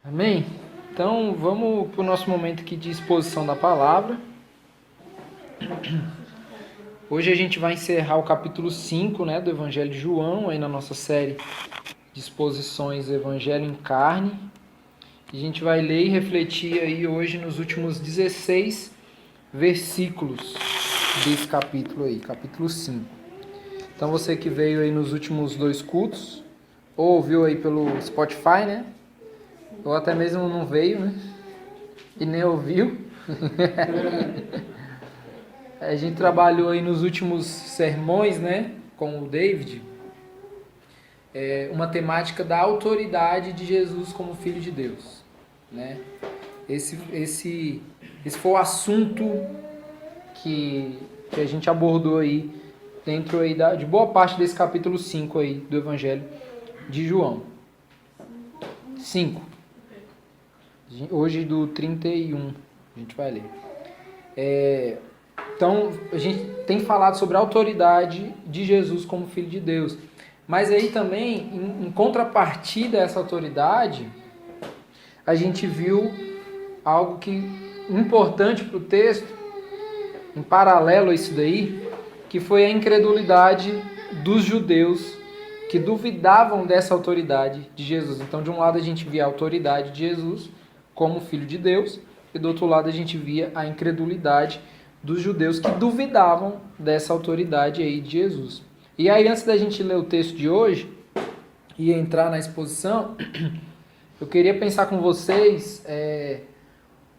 Amém? Então, vamos para o nosso momento aqui de exposição da palavra. Hoje a gente vai encerrar o capítulo 5, do Evangelho de João, aí na nossa série de exposições Evangelho em Carne. E a gente vai ler e refletir aí hoje nos últimos 16 versículos desse capítulo aí, capítulo 5. Então, você que veio aí nos últimos 2 cultos, ou ouviu aí pelo Spotify, ou até mesmo não veio, e nem ouviu. A gente trabalhou aí nos últimos sermões, com o David, uma temática da autoridade de Jesus como Filho de Deus, Esse foi o assunto que a gente abordou aí dentro aí de boa parte desse capítulo 5 aí do Evangelho de João. 5. Hoje do 31 a gente vai ler. Então, a gente tem falado sobre a autoridade de Jesus como Filho de Deus. Mas aí também, em contrapartida a essa autoridade, a gente viu algo importante para o texto, em paralelo a isso daí, que foi a incredulidade dos judeus que duvidavam dessa autoridade de Jesus. Então, de um lado a gente via a autoridade de Jesus como Filho de Deus, e do outro lado a gente via a incredulidade dos judeus que duvidavam dessa autoridade aí de Jesus. E aí, antes da gente ler o texto de hoje e entrar na exposição, eu queria pensar com vocês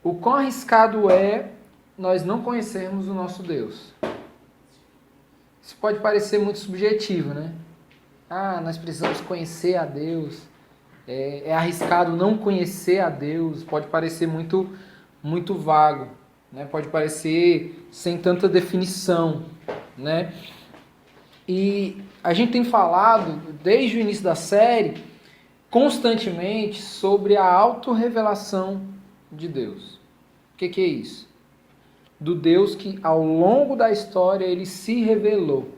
o quão arriscado é nós não conhecermos o nosso Deus. Isso pode parecer muito subjetivo, nós precisamos conhecer a Deus. É arriscado não conhecer a Deus, pode parecer muito, muito vago, pode parecer sem tanta definição, E a gente tem falado, desde o início da série, constantemente sobre a autorrevelação de Deus. O que é isso? Do Deus que ao longo da história ele se revelou,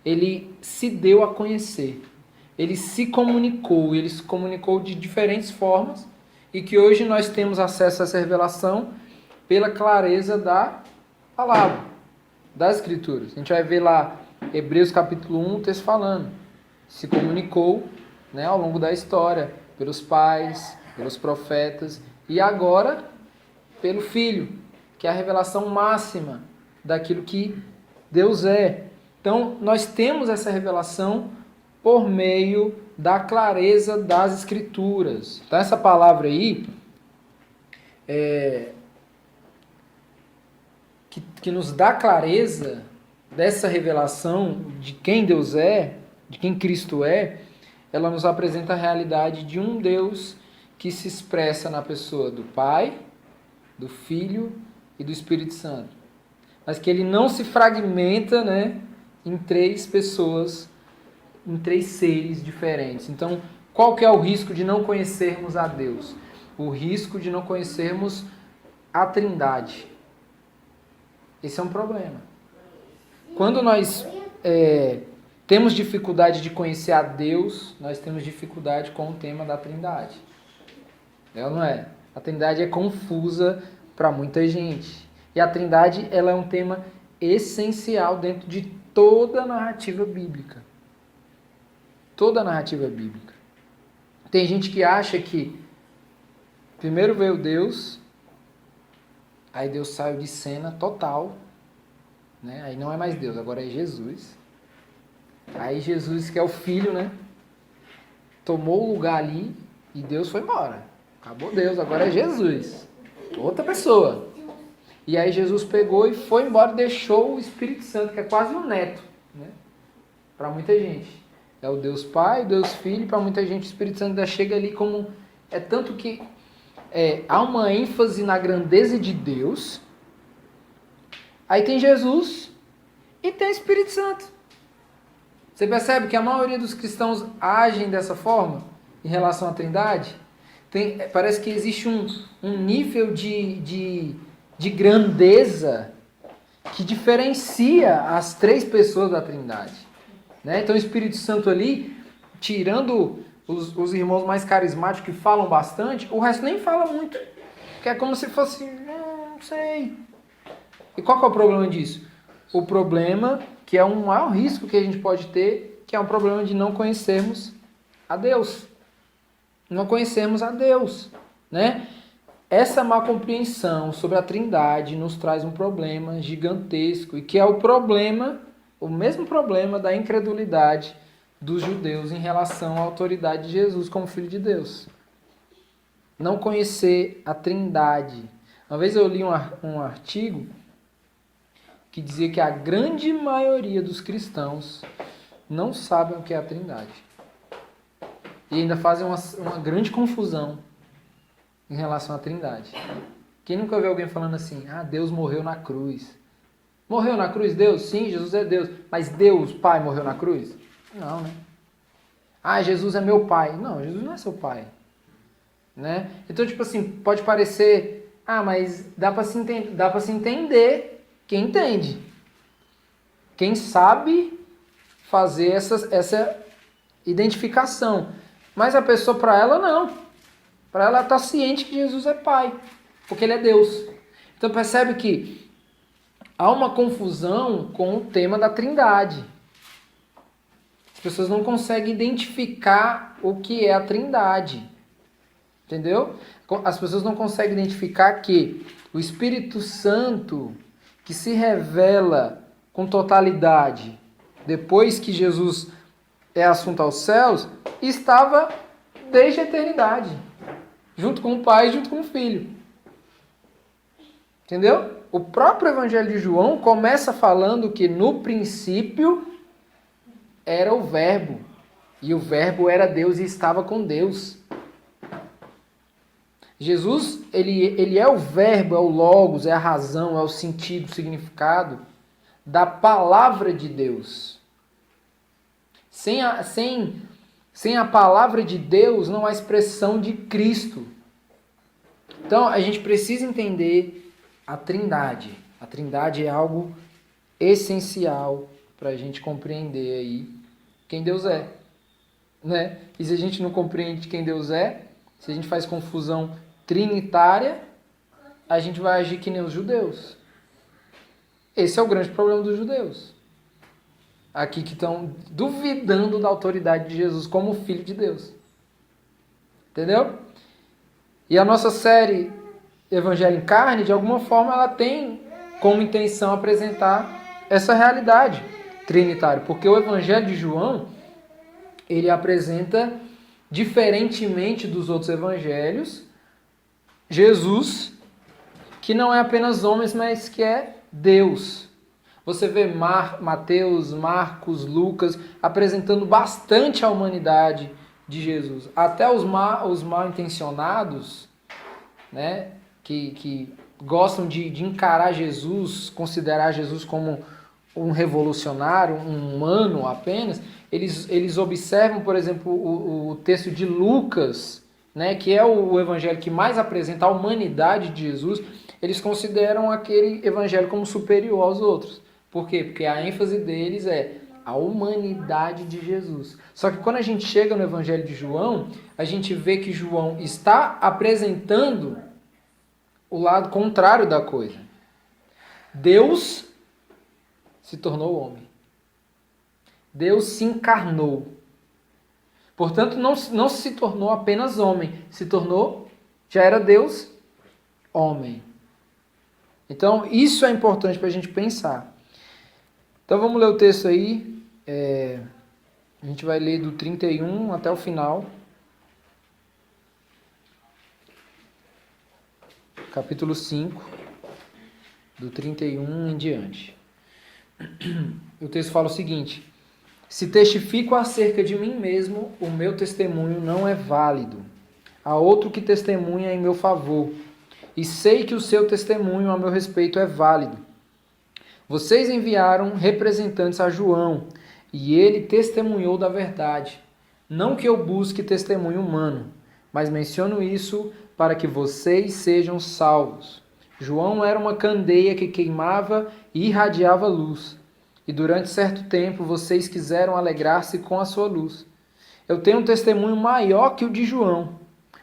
ele se deu a conhecer. Ele se comunicou de diferentes formas e que hoje nós temos acesso a essa revelação pela clareza da palavra, das Escrituras. A gente vai ver lá Hebreus capítulo 1, o texto falando. Se comunicou ao longo da história pelos pais, pelos profetas e agora pelo Filho, que é a revelação máxima daquilo que Deus é. Então, nós temos essa revelação por meio da clareza das Escrituras. Então, essa palavra aí, que nos dá clareza dessa revelação de quem Deus é, de quem Cristo é, ela nos apresenta a realidade de um Deus que se expressa na pessoa do Pai, do Filho e do Espírito Santo. Mas que ele não se fragmenta, em três pessoas, em três seres diferentes. Então, qual que é o risco de não conhecermos a Deus? O risco de não conhecermos a Trindade. Esse é um problema. Quando nós temos dificuldade de conhecer a Deus, nós temos dificuldade com o tema da Trindade. É ou não é? A Trindade é confusa para muita gente. E a Trindade ela é um tema essencial dentro de toda a narrativa bíblica. Toda a narrativa bíblica. Tem gente que acha que primeiro veio Deus, aí Deus saiu de cena total, aí não é mais Deus, agora é Jesus. Aí Jesus, que é o Filho, tomou o lugar ali e Deus foi embora. Acabou Deus, agora é Jesus. Outra pessoa. E aí Jesus pegou e foi embora e deixou o Espírito Santo, que é quase um neto, para muita gente. É o Deus Pai, o Deus Filho, para muita gente o Espírito Santo ainda chega ali como... É tanto que há uma ênfase na grandeza de Deus. Aí tem Jesus e tem o Espírito Santo. Você percebe que a maioria dos cristãos agem dessa forma em relação à Trindade? Parece que existe um nível de grandeza que diferencia as três pessoas da Trindade. Então o Espírito Santo ali, tirando os irmãos mais carismáticos que falam bastante, o resto nem fala muito. Que é como se fosse, não sei. E qual que é o problema disso? O problema, que é um maior risco que a gente pode ter, que é um problema de não conhecermos a Deus. Não conhecermos a Deus, né? Essa má compreensão sobre a Trindade nos traz um problema gigantesco, e que é o mesmo problema da incredulidade dos judeus em relação à autoridade de Jesus como Filho de Deus. Não conhecer a Trindade. Uma vez eu li um artigo que dizia que a grande maioria dos cristãos não sabem o que é a Trindade. E ainda fazem uma grande confusão em relação à Trindade. Quem nunca viu alguém falando assim, Deus morreu na cruz. Morreu na cruz Deus? Sim, Jesus é Deus. Mas Deus, Pai, morreu na cruz? Não, né? Jesus é meu pai. Não, Jesus não é seu pai. Né? Então, tipo assim, pode parecer, mas dá para se entender quem entende. Quem sabe fazer essa identificação. Mas a pessoa, para ela, não. Para ela está ciente que Jesus é pai, porque ele é Deus. Então percebe que há uma confusão com o tema da Trindade. As pessoas não conseguem identificar o que é a Trindade. Entendeu? As pessoas não conseguem identificar que o Espírito Santo, que se revela com totalidade depois que Jesus é assunto aos céus, estava desde a eternidade, junto com o Pai e junto com o Filho. Entendeu? O próprio Evangelho de João começa falando que no princípio era o Verbo, e o Verbo era Deus e estava com Deus. Jesus, ele é o Verbo, é o Logos, é a razão, é o sentido, o significado da palavra de Deus. Sem a palavra de Deus não há expressão de Cristo. Então a gente precisa entender a Trindade. A Trindade é algo essencial para a gente compreender aí quem Deus é. Né? E se a gente não compreende quem Deus é, se a gente faz confusão trinitária, a gente vai agir que nem os judeus. Esse é o grande problema dos judeus. Aqui que estão duvidando da autoridade de Jesus como Filho de Deus. Entendeu? E a nossa série Evangelho em Carne, de alguma forma, ela tem como intenção apresentar essa realidade trinitária. Porque o Evangelho de João, ele apresenta, diferentemente dos outros evangelhos, Jesus, que não é apenas homem, mas que é Deus. Você vê Mateus, Marcos, Lucas apresentando bastante a humanidade de Jesus. Até os mal intencionados, né, que gostam de encarar Jesus, considerar Jesus como um revolucionário, um humano apenas, eles observam, por exemplo, o texto de Lucas, né, que é o evangelho que mais apresenta a humanidade de Jesus. Eles consideram aquele evangelho como superior aos outros. Por quê? Porque a ênfase deles é a humanidade de Jesus. Só que quando a gente chega no Evangelho de João, a gente vê que João está apresentando o lado contrário da coisa. Deus se tornou homem. Deus se encarnou. Portanto, não se tornou apenas homem, já era Deus, homem. Então, isso é importante para a gente pensar. Então, vamos ler o texto aí. A gente vai ler do 31 até o final. Capítulo 5, do 31 em diante. O texto fala o seguinte: se testifico acerca de mim mesmo, o meu testemunho não é válido. Há outro que testemunha em meu favor, e sei que o seu testemunho a meu respeito é válido. Vocês enviaram representantes a João, e ele testemunhou da verdade. Não que eu busque testemunho humano, mas menciono isso para que vocês sejam salvos. João era uma candeia que queimava e irradiava luz. E durante certo tempo vocês quiseram alegrar-se com a sua luz. eu tenho um testemunho maior que o de João,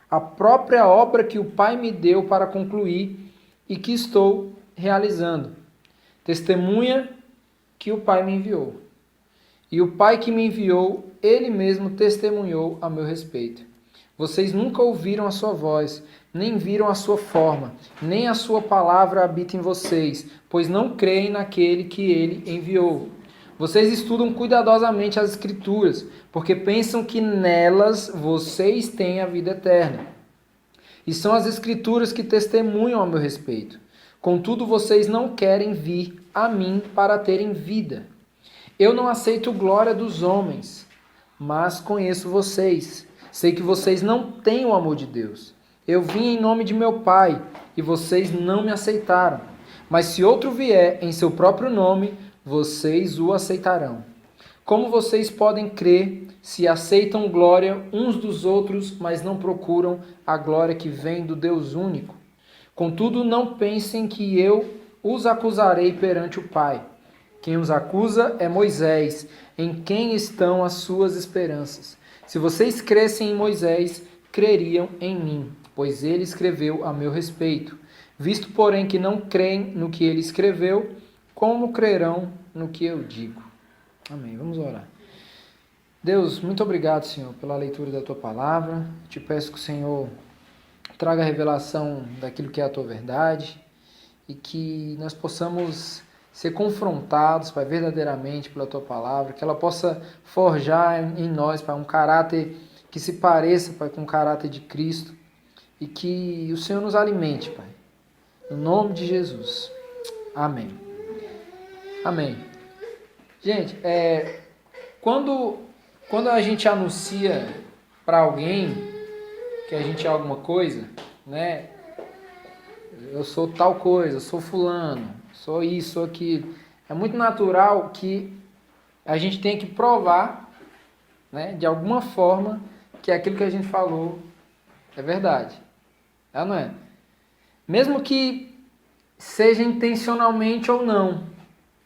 a própria obra que o Pai me deu para concluir e que estou realizando. Testemunha que o Pai me enviou. E o Pai que me enviou, ele mesmo testemunhou a meu respeito. Vocês nunca ouviram a sua voz, nem viram a sua forma, nem a sua palavra habita em vocês, pois não creem naquele que ele enviou. Vocês estudam cuidadosamente as Escrituras, porque pensam que nelas vocês têm a vida eterna. E são as Escrituras que testemunham a meu respeito. Contudo, vocês não querem vir a mim para terem vida. Eu não aceito glória dos homens, mas conheço vocês. Sei que vocês não têm o amor de Deus. Eu vim em nome de meu Pai, e vocês não me aceitaram. Mas se outro vier em seu próprio nome, vocês o aceitarão. Como vocês podem crer se aceitam glória uns dos outros, mas não procuram a glória que vem do Deus único? Contudo, não pensem que eu os acusarei perante o Pai. Quem os acusa é Moisés, em quem estão as suas esperanças. Se vocês crescem em Moisés, creriam em mim, pois ele escreveu a meu respeito. Visto, porém, que não creem no que ele escreveu, como crerão no que eu digo? Amém. Vamos orar. Deus, muito obrigado, Senhor, pela leitura da Tua Palavra. Te peço que o Senhor traga a revelação daquilo que é a Tua verdade e que nós possamos ser confrontados, Pai, verdadeiramente pela Tua Palavra, que ela possa forjar em nós, Pai, um caráter que se pareça, Pai, com o caráter de Cristo e que o Senhor nos alimente, Pai. No nome de Jesus. Amém. Amém. Gente, quando a gente anuncia para alguém que a gente é alguma coisa, né? Eu sou tal coisa, eu sou fulano, sou isso, sou aquilo. É muito natural que a gente tenha que provar, né, de alguma forma, que aquilo que a gente falou é verdade. É ou não é? Mesmo que seja intencionalmente ou não.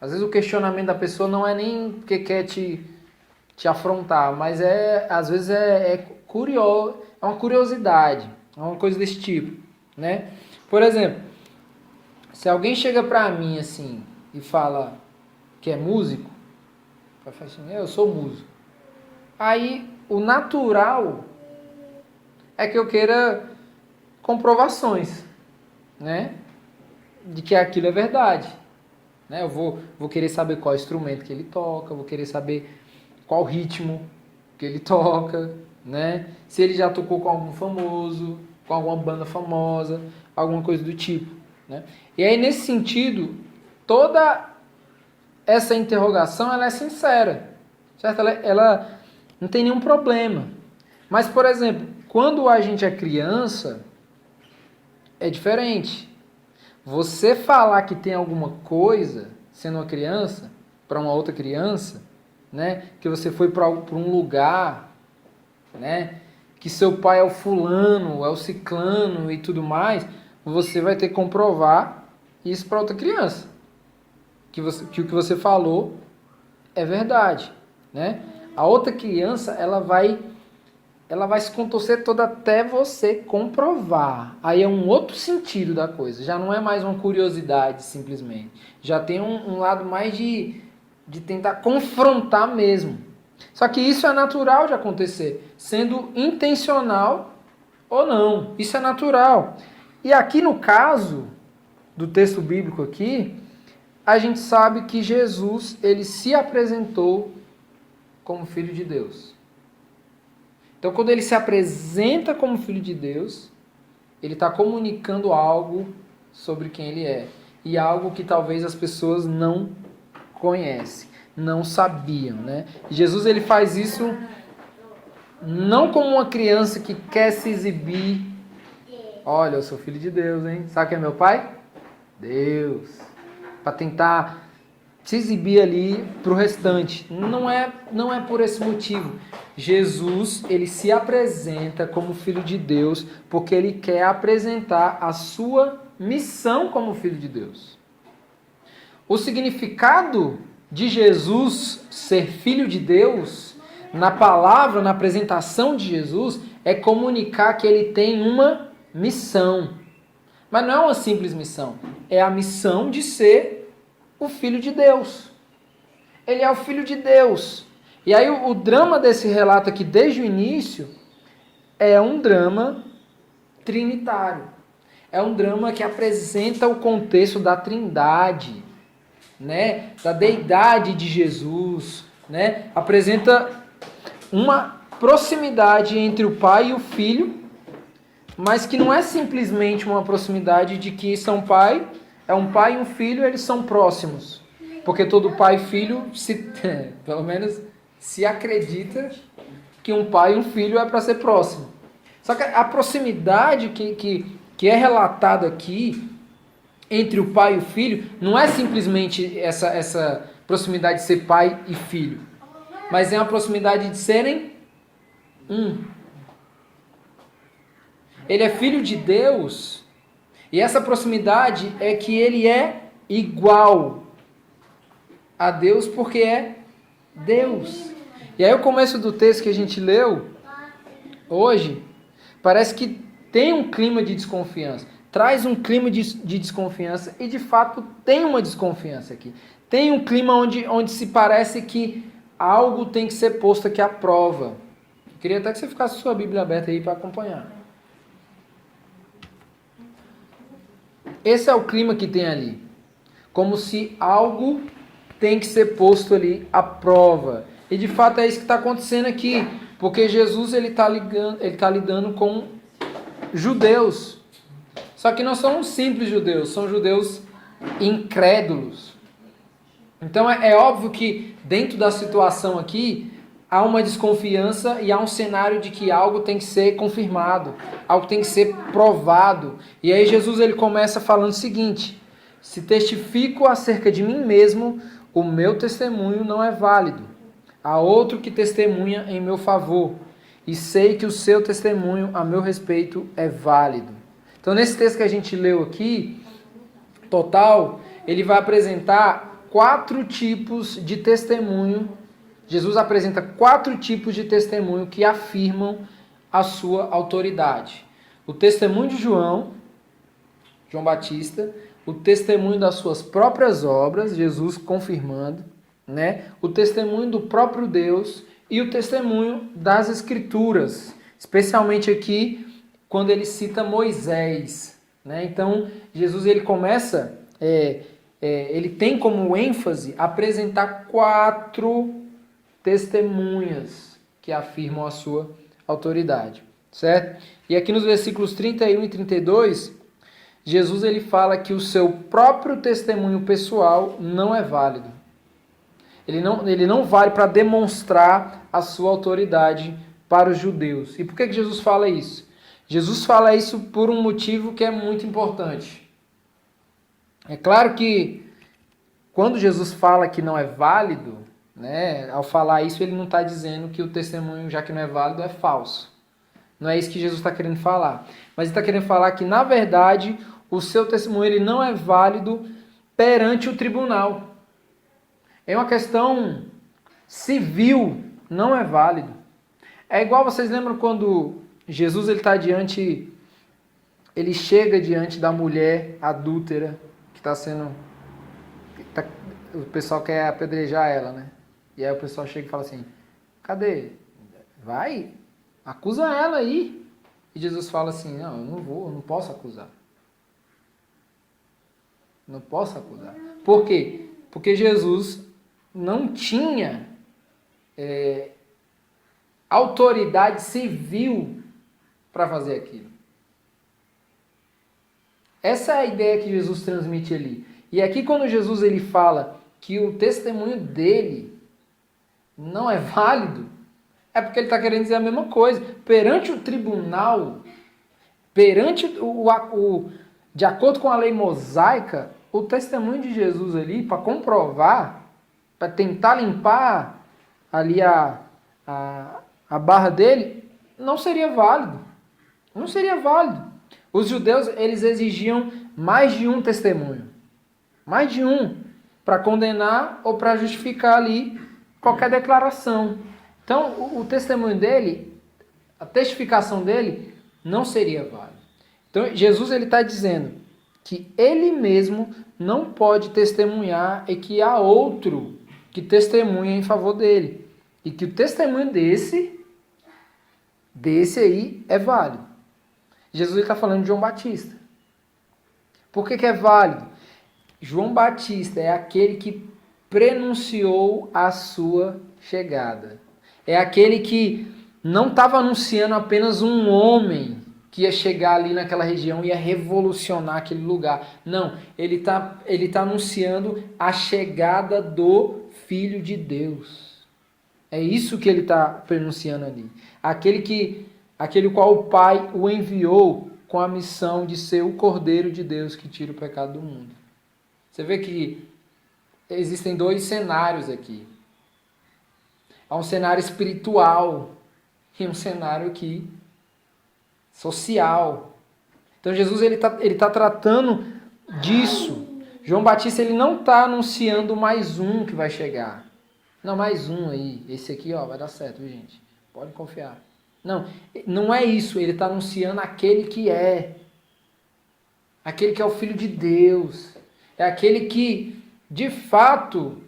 Às vezes o questionamento da pessoa não é nem porque quer te afrontar, mas às vezes curioso, é uma curiosidade, é uma coisa desse tipo, né? Por exemplo, se alguém chega pra mim assim e fala que é músico, eu falo assim, eu sou músico. Aí o natural é que eu queira comprovações, né? De que aquilo é verdade. Né? Eu vou querer saber qual instrumento que ele toca, vou querer saber qual ritmo que ele toca, né? Se ele já tocou com algum famoso, com alguma banda famosa, alguma coisa do tipo, né? E aí, nesse sentido, toda essa interrogação ela é sincera, certo? Ela não tem nenhum problema. Mas, por exemplo, quando a gente é criança, é diferente. Você falar que tem alguma coisa, sendo uma criança, para uma outra criança, né? Que você foi para um lugar, né? Que seu pai é o fulano, é o ciclano e tudo mais, você vai ter que comprovar isso para outra criança. Que o que você falou é verdade, né? A outra criança, ela vai se contorcer toda até você comprovar. Aí é um outro sentido da coisa. Já não é mais uma curiosidade, simplesmente. Já tem um lado mais de tentar confrontar mesmo. Só que isso é natural de acontecer, sendo intencional ou não. Isso é natural. E aqui no caso do texto bíblico aqui, a gente sabe que Jesus, ele se apresentou como Filho de Deus. Então, quando ele se apresenta como Filho de Deus, ele está comunicando algo sobre quem ele é. E algo que talvez as pessoas não conhecem, não sabiam, né? E Jesus, ele faz isso não como uma criança que quer se exibir. Olha, eu sou Filho de Deus, hein? Sabe quem é meu pai? Deus. Para tentar se exibir ali para o restante. Não é por esse motivo. Jesus, ele se apresenta como Filho de Deus porque ele quer apresentar a sua missão como Filho de Deus. O significado de Jesus ser Filho de Deus na palavra, na apresentação de Jesus, é comunicar que ele tem uma missão. Mas não é uma simples missão. É a missão de ser o Filho de Deus. Ele é o Filho de Deus. E aí o drama desse relato aqui, desde o início, é um drama trinitário. É um drama que apresenta o contexto da Trindade, né? Da deidade de Jesus, né? Apresenta uma proximidade entre o Pai e o Filho, mas que não é simplesmente uma proximidade de que são pai, é um pai e um filho, eles são próximos. Porque todo pai e filho, pelo menos, se acredita que um pai e um filho é para ser próximo. Só que a proximidade que é relatada aqui entre o pai e o filho não é simplesmente essa proximidade de ser pai e filho, mas é uma proximidade de serem um. Ele é filho de Deus, e essa proximidade é que ele é igual a Deus porque é Deus. E aí o começo do texto que a gente leu hoje, parece que tem um clima de desconfiança. Traz um clima de desconfiança, e de fato tem uma desconfiança aqui. Tem um clima onde se parece que algo tem que ser posto aqui à prova. Queria até que você ficasse com sua Bíblia aberta aí para acompanhar. Esse é o clima que tem ali. Como se algo tem que ser posto ali à prova. E de fato é isso que está acontecendo aqui. Porque Jesus ele tá lidando com judeus. Só que não são simples judeus, são judeus incrédulos. Então é óbvio que dentro da situação aqui há uma desconfiança e há um cenário de que algo tem que ser confirmado, algo tem que ser provado. E aí Jesus ele começa falando o seguinte: se testifico acerca de mim mesmo, o meu testemunho não é válido. Há outro que testemunha em meu favor, e sei que o seu testemunho a meu respeito é válido. Então nesse texto que a gente leu aqui, total, ele vai apresentar 4 tipos de testemunho. Jesus apresenta 4 tipos de testemunho que afirmam a sua autoridade. O testemunho de João Batista, o testemunho das suas próprias obras, Jesus confirmando, né? O testemunho do próprio Deus e o testemunho das Escrituras, especialmente aqui quando ele cita Moisés, né? Então Jesus ele começa, ele tem como ênfase apresentar 4 testemunhas que afirmam a sua autoridade, certo? E aqui nos versículos 31 e 32, Jesus ele fala que o seu próprio testemunho pessoal não é válido. Ele não vale para demonstrar a sua autoridade para os judeus. E por que Jesus fala isso? Jesus fala isso por um motivo que é muito importante. É claro que quando Jesus fala que não é válido, né, ao falar isso ele não está dizendo que o testemunho, já que não é válido, é falso. Não é isso que Jesus está querendo falar. Mas ele está querendo falar que, na verdade, o seu testemunho ele não é válido perante o tribunal. É uma questão civil, não é válido. É igual, vocês lembram quando Jesus ele chega diante da mulher adúltera que está sendo... o pessoal quer apedrejar ela, né? E aí o pessoal chega e fala assim: cadê? Vai, acusa ela aí. E Jesus fala assim: não, eu não posso acusar. Não posso acusar. Por quê? Porque Jesus não tinha autoridade civil para fazer aquilo. Essa é a ideia que Jesus transmite ali. E aqui quando Jesus ele fala que o testemunho dele não é válido, é porque ele está querendo dizer a mesma coisa. Perante o tribunal, de acordo com a lei mosaica, o testemunho de Jesus ali, para comprovar, para tentar limpar ali a barra dele, não seria válido. Não seria válido. Os judeus, eles exigiam mais de um testemunho. Mais de um. Para condenar ou para justificar ali qualquer declaração. Então, o testemunho dele, a testificação dele, não seria válida. Então, Jesus está dizendo que ele mesmo não pode testemunhar e que há outro que testemunha em favor dele. E que o testemunho desse aí é válido. Jesus está falando de João Batista. Por que é válido? João Batista é aquele que prenunciou a sua chegada. É aquele que não estava anunciando apenas um homem que ia chegar ali naquela região e ia revolucionar aquele lugar. Não, ele tá anunciando a chegada do Filho de Deus. É isso que ele está pronunciando ali. Aquele qual o Pai o enviou com a missão de ser o Cordeiro de Deus que tira o pecado do mundo. Você vê que existem dois cenários aqui. Há um cenário espiritual e um cenário aqui social. Então Jesus ele tá tratando disso. João Batista ele não está anunciando mais um que vai chegar. Não, mais um aí. Esse aqui vai dar certo, viu, gente? Pode confiar. Não é isso. Ele está anunciando aquele que é. Aquele que é o Filho de Deus. É aquele que, de fato,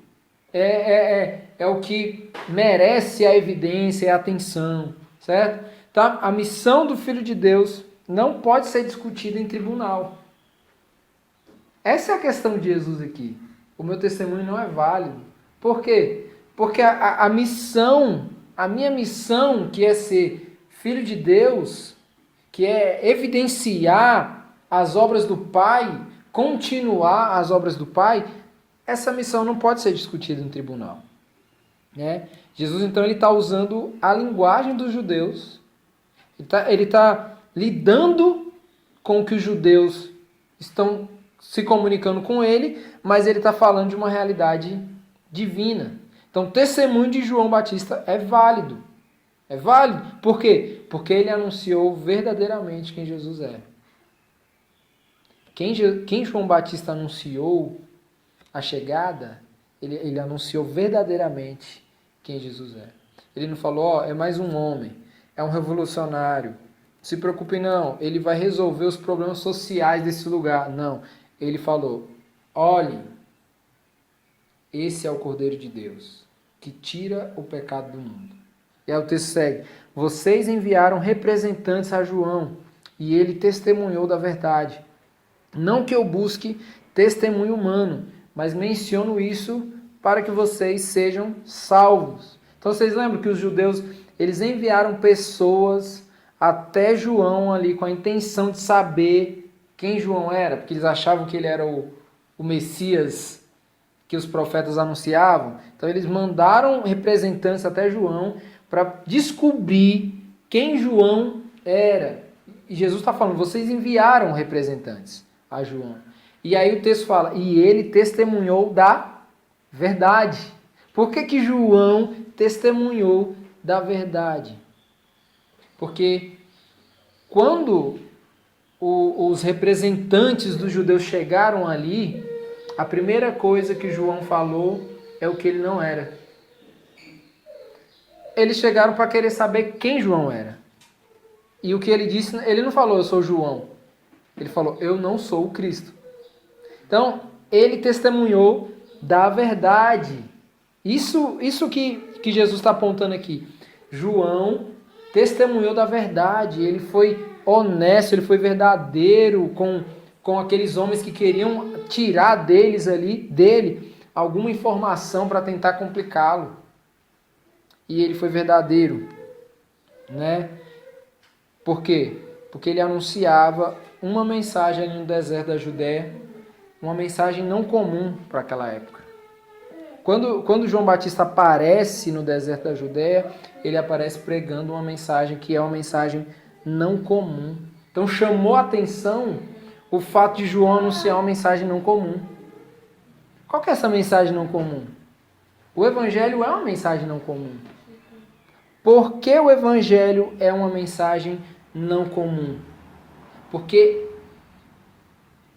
é o que merece a evidência e a atenção. Certo? Tá? A missão do Filho de Deus não pode ser discutida em tribunal. Essa é a questão de Jesus aqui. O meu testemunho não é válido. Por quê? Porque a minha missão, que é ser filho de Deus, que é evidenciar as obras do Pai, continuar as obras do Pai, essa missão não pode ser discutida em tribunal. Né? Jesus, então, ele está usando a linguagem dos judeus, ele tá lidando com o que os judeus estão se comunicando com ele, mas ele está falando de uma realidade divina. Então, o testemunho de João Batista é válido. É válido. Por quê? Porque ele anunciou verdadeiramente quem Jesus é. Quem João Batista anunciou a chegada, ele anunciou verdadeiramente quem Jesus é. Ele não falou, é mais um homem, é um revolucionário. Não se preocupe não, ele vai resolver os problemas sociais desse lugar. Não, ele falou, olhem, esse é o Cordeiro de Deus, que tira o pecado do mundo. E aí o texto segue, vocês enviaram representantes a João, e ele testemunhou da verdade. Não que eu busque testemunho humano, mas menciono isso para que vocês sejam salvos. Então vocês lembram que os judeus, eles enviaram pessoas até João ali com a intenção de saber quem João era, porque eles achavam que ele era o Messias que os profetas anunciavam. Então eles mandaram representantes até João para descobrir quem João era. E Jesus está falando, vocês enviaram representantes a João. E aí o texto fala, e ele testemunhou da verdade. Por que João testemunhou da verdade? Porque quando os representantes dos judeus chegaram ali, a primeira coisa que João falou é o que ele não era. Eles chegaram para querer saber quem João era. E o que ele disse, ele não falou, eu sou João. Ele falou, eu não sou o Cristo. Então, ele testemunhou da verdade. Isso que Jesus está apontando aqui. João testemunhou da verdade. Ele foi honesto, ele foi verdadeiro com aqueles homens que queriam tirar dele alguma informação para tentar complicá-lo. E ele foi verdadeiro, né? Por quê? Porque ele anunciava uma mensagem ali no deserto da Judéia, uma mensagem não comum para aquela época. Quando João Batista aparece no deserto da Judéia, ele aparece pregando uma mensagem que é uma mensagem não comum. Então chamou a atenção o fato de João anunciar uma mensagem não comum. Qual que é essa mensagem não comum? O Evangelho é uma mensagem não comum. Por que o Evangelho é uma mensagem não comum? Porque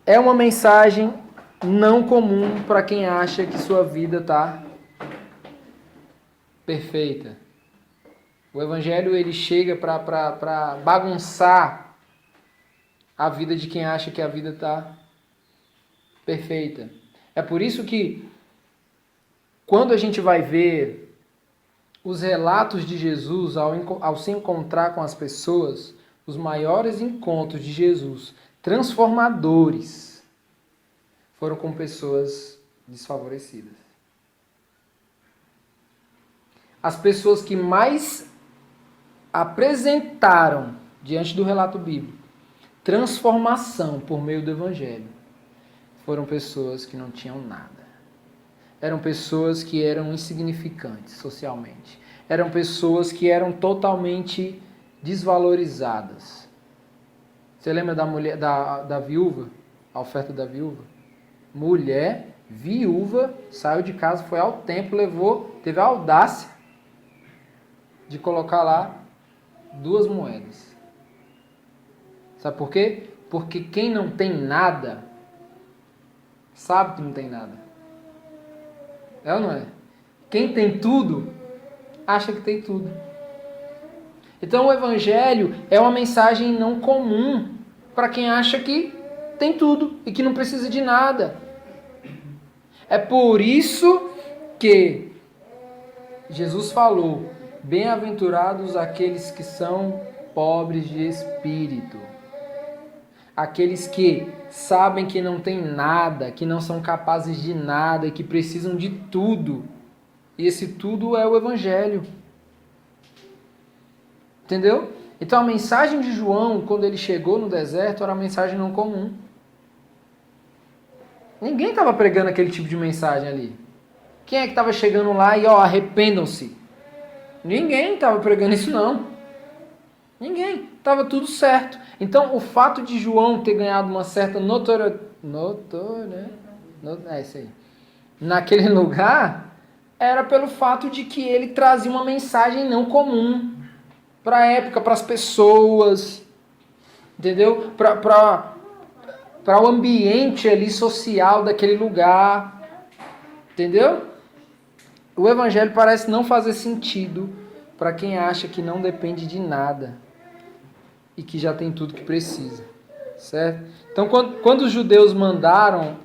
é uma mensagem não comum para quem acha que sua vida está perfeita. O evangelho ele chega para bagunçar a vida de quem acha que a vida está perfeita. É por isso que quando a gente vai ver os relatos de Jesus ao se encontrar com as pessoas, os maiores encontros de Jesus, transformadores, foram com pessoas desfavorecidas. As pessoas que mais apresentaram, diante do relato bíblico, transformação por meio do evangelho, foram pessoas que não tinham nada. Eram pessoas que eram insignificantes socialmente. Eram pessoas que eram totalmente desvalorizadas. Você lembra da mulher, da viúva? A oferta da viúva? Mulher, viúva, saiu de casa, foi ao templo, teve a audácia de colocar lá 2 moedas. Sabe por quê? Porque quem não tem nada, sabe que não tem nada. É ou não é? Quem tem tudo, acha que tem tudo. Então o evangelho é uma mensagem não comum para quem acha que tem tudo e que não precisa de nada. É por isso que Jesus falou: bem-aventurados aqueles que são pobres de espírito. Aqueles que sabem que não tem nada, que não são capazes de nada e que precisam de tudo. E esse tudo é o evangelho. Entendeu? Então a mensagem de João, quando ele chegou no deserto, era uma mensagem não comum. Ninguém estava pregando aquele tipo de mensagem ali. Quem é que estava chegando lá e arrependam-se? Ninguém estava pregando isso não. Ninguém. Estava tudo certo. Então o fato de João ter ganhado uma certa isso aí. Naquele lugar, era pelo fato de que ele trazia uma mensagem não comum para a época, para as pessoas, entendeu? Para o ambiente ali social daquele lugar, entendeu? O evangelho parece não fazer sentido para quem acha que não depende de nada e que já tem tudo que precisa, certo? Então, quando os judeus mandaram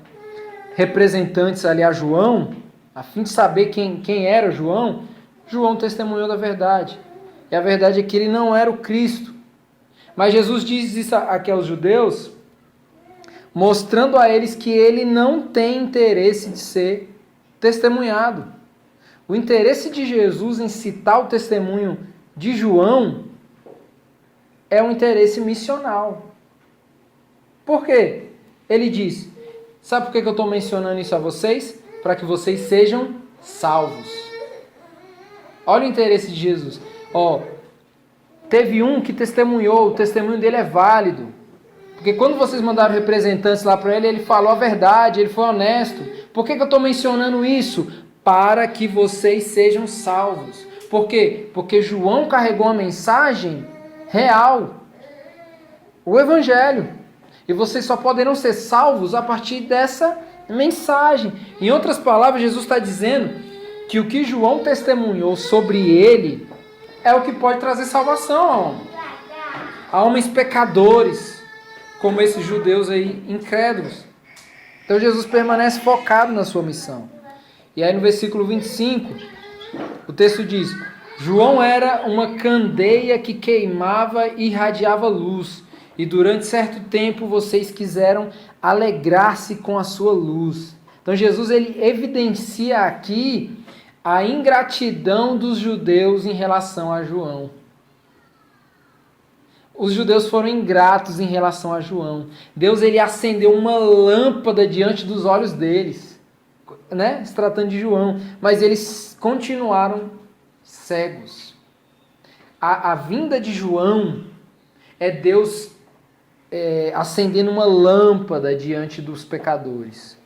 representantes ali a João, a fim de saber quem era João, João testemunhou da verdade. E a verdade é que ele não era o Cristo. Mas Jesus diz isso aqui aos judeus, mostrando a eles que ele não tem interesse de ser testemunhado. O interesse de Jesus em citar o testemunho de João é um interesse missional. Por quê? Ele diz, sabe por que eu estou mencionando isso a vocês? Para que vocês sejam salvos. Olha o interesse de Jesus. Teve um que testemunhou, o testemunho dele é válido. Porque quando vocês mandaram representantes lá para ele, ele falou a verdade, ele foi honesto. Por que eu estou mencionando isso? Para que vocês sejam salvos. Por quê? Porque João carregou uma mensagem real. O Evangelho. E vocês só poderão ser salvos a partir dessa mensagem. Em outras palavras, Jesus está dizendo que o que João testemunhou sobre ele é o que pode trazer salvação a homens pecadores, como esses judeus aí incrédulos. Então Jesus permanece focado na sua missão. E aí no versículo 25, o texto diz: João era uma candeia que queimava e irradiava luz, e durante certo tempo vocês quiseram alegrar-se com a sua luz. Então Jesus ele evidencia aqui a ingratidão dos judeus em relação a João. Os judeus foram ingratos em relação a João. Deus ele acendeu uma lâmpada diante dos olhos deles, né? Se tratando de João, mas eles continuaram cegos. A vinda de João é Deus acendendo uma lâmpada diante dos pecadores.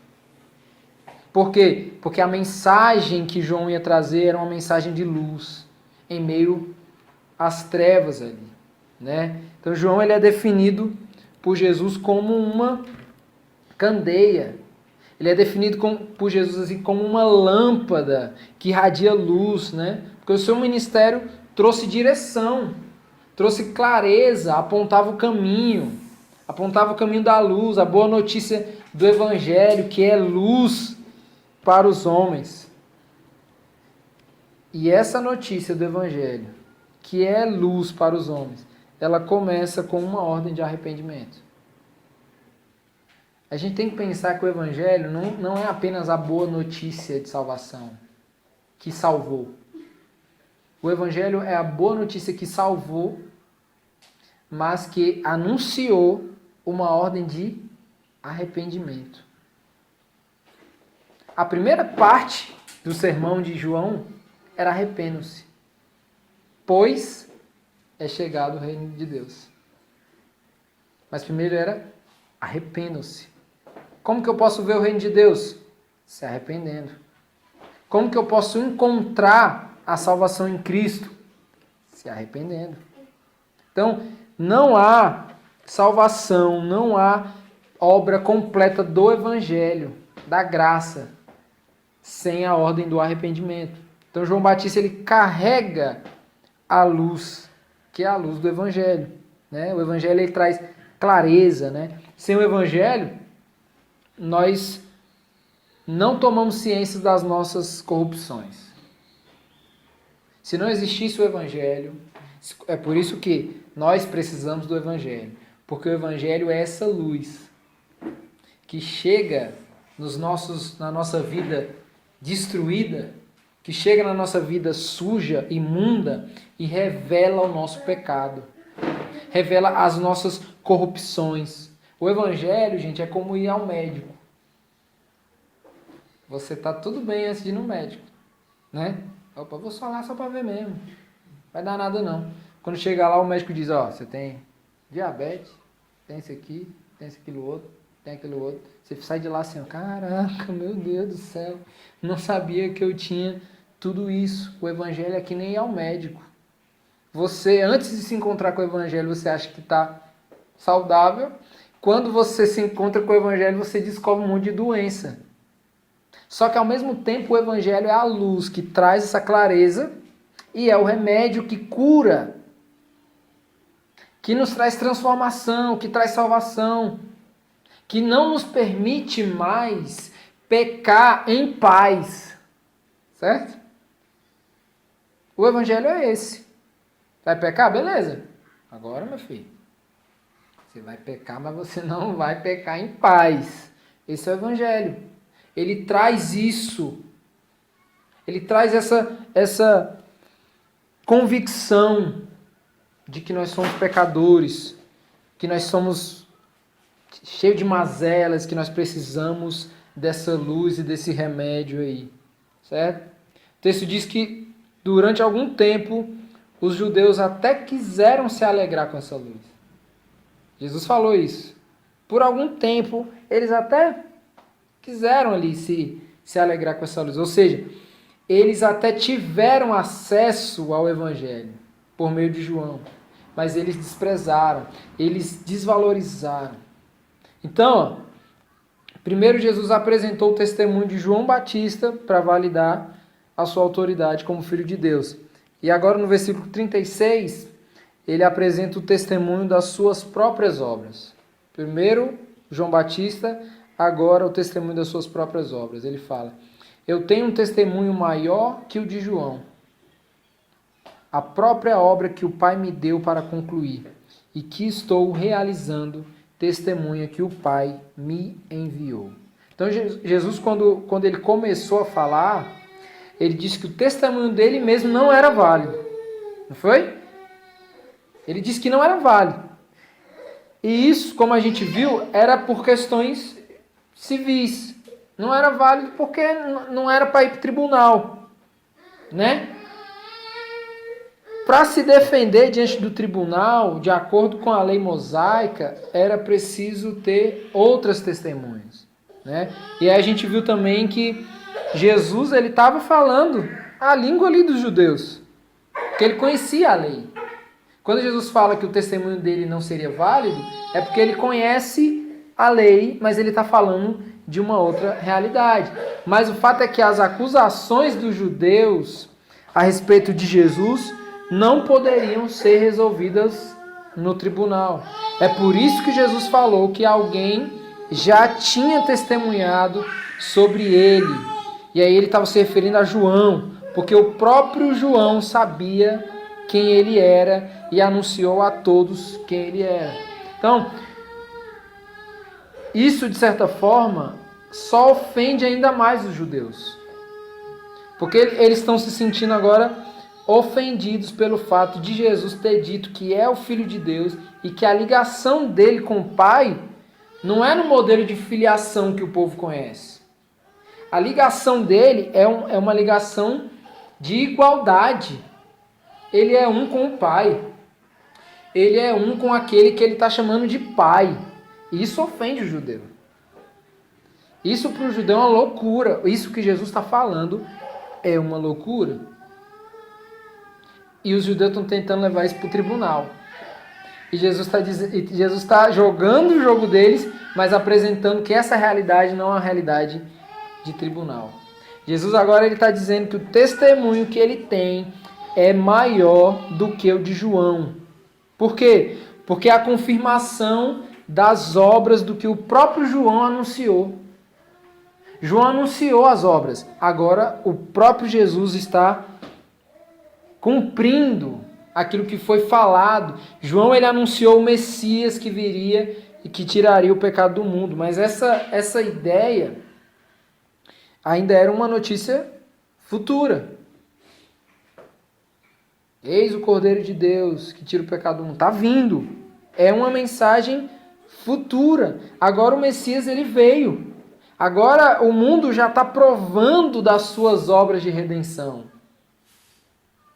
Por quê? Porque a mensagem que João ia trazer era uma mensagem de luz em meio às trevas ali, né? Então João ele é definido por Jesus como uma candeia. Ele é definido por Jesus assim, como uma lâmpada que irradia luz, né? Porque o seu ministério trouxe direção, trouxe clareza, apontava o caminho da luz, a boa notícia do Evangelho, que é luz para os homens. E essa notícia do Evangelho, que é luz para os homens, ela começa com uma ordem de arrependimento. A gente tem que pensar que o Evangelho não é apenas a boa notícia de salvação, que salvou. O Evangelho é a boa notícia que salvou, mas que anunciou uma ordem de arrependimento. A primeira parte do sermão de João era arrependam-se, pois é chegado o reino de Deus. Mas primeiro era arrependam-se. Como que eu posso ver o reino de Deus? Se arrependendo. Como que eu posso encontrar a salvação em Cristo? Se arrependendo. Então, não há salvação, não há obra completa do Evangelho, da graça, sem a ordem do arrependimento. Então, João Batista ele carrega a luz, que é a luz do Evangelho. Né? O Evangelho ele traz clareza. Né? Sem o Evangelho, nós não tomamos ciência das nossas corrupções. Se não existisse o Evangelho, é por isso que nós precisamos do Evangelho. Porque o Evangelho é essa luz que chega na nossa vida destruída, que chega na nossa vida suja, imunda, e revela o nosso pecado. Revela as nossas corrupções. O Evangelho, gente, é como ir ao médico. Você está tudo bem antes de ir no médico, né? Opa, vou só lá só para ver mesmo. Não vai dar nada não. Quando chega lá, o médico diz, ó, você tem diabetes, tem isso aqui, tem isso, aquilo outro, tem aquilo outro. Você sai de lá assim, ó, caraca, meu Deus do céu, não sabia que eu tinha tudo isso. O Evangelho é que nem ir ao médico. Você, antes de se encontrar com o Evangelho, você acha que está saudável. Quando você se encontra com o Evangelho, você descobre um monte de doença. Só que ao mesmo tempo o Evangelho é a luz que traz essa clareza e é o remédio que cura, que nos traz transformação, que traz salvação, que não nos permite mais pecar em paz. Certo? O Evangelho é esse. Vai pecar? Beleza. Agora, meu filho, você vai pecar, mas você não vai pecar em paz. Esse é o Evangelho. Ele traz isso. Ele traz essa convicção de que nós somos pecadores, que nós somos cheios de mazelas, que nós precisamos dessa luz e desse remédio aí. Certo? O texto diz que durante algum tempo os judeus até quiseram se alegrar com essa luz. Jesus falou isso. Por algum tempo eles até quiseram ali se alegrar com essa luz. Ou seja, eles até tiveram acesso ao Evangelho por meio de João. Mas eles desprezaram, eles desvalorizaram. Então, primeiro Jesus apresentou o testemunho de João Batista para validar a sua autoridade como Filho de Deus. E agora no versículo 36, ele apresenta o testemunho das suas próprias obras. Primeiro, João Batista, agora o testemunho das suas próprias obras. Ele fala, eu tenho um testemunho maior que o de João, a própria obra que o Pai me deu para concluir, e que estou realizando, testemunha que o Pai me enviou. Então Jesus, quando ele começou a falar, ele disse que o testemunho dele mesmo não era válido. Não foi? Ele disse que não era válido. E isso, como a gente viu, era por questões civis. Não era válido porque não era para ir para o tribunal. Né? Para se defender diante do tribunal, de acordo com a lei mosaica, era preciso ter outras testemunhas. Né? E aí a gente viu também que Jesus ele estava falando a língua ali dos judeus, porque ele conhecia a lei. Quando Jesus fala que o testemunho dele não seria válido, é porque ele conhece a lei, mas ele está falando de uma outra realidade. Mas o fato é que as acusações dos judeus a respeito de Jesus não poderiam ser resolvidas no tribunal. É por isso que Jesus falou que alguém já tinha testemunhado sobre ele. E aí ele estava se referindo a João, porque o próprio João sabia quem ele era e anunciou a todos quem ele era. Então, isso de certa forma só ofende ainda mais os judeus. Porque eles estão se sentindo agora ofendidos pelo fato de Jesus ter dito que é o Filho de Deus e que a ligação dele com o Pai não é no modelo de filiação que o povo conhece. A ligação dele é uma ligação de igualdade. Ele é um com o Pai. Ele é um com aquele que ele está chamando de Pai. E isso ofende o judeu. Isso para o judeu é uma loucura. Isso que Jesus está falando é uma loucura. E os judeus estão tentando levar isso para o tribunal. E Jesus está jogando o jogo deles, mas apresentando que essa realidade não é uma realidade de tribunal. Jesus agora está dizendo que o testemunho que ele tem é maior do que o de João. Por quê? Porque é a confirmação das obras do que o próprio João anunciou. João anunciou as obras. Agora o próprio Jesus está cumprindo aquilo que foi falado. João ele anunciou o Messias que viria e que tiraria o pecado do mundo. Mas essa ideia ainda era uma notícia futura. Eis o Cordeiro de Deus que tira o pecado do mundo. Está vindo. É uma mensagem futura. Agora o Messias ele veio. Agora o mundo já está provando das suas obras de redenção.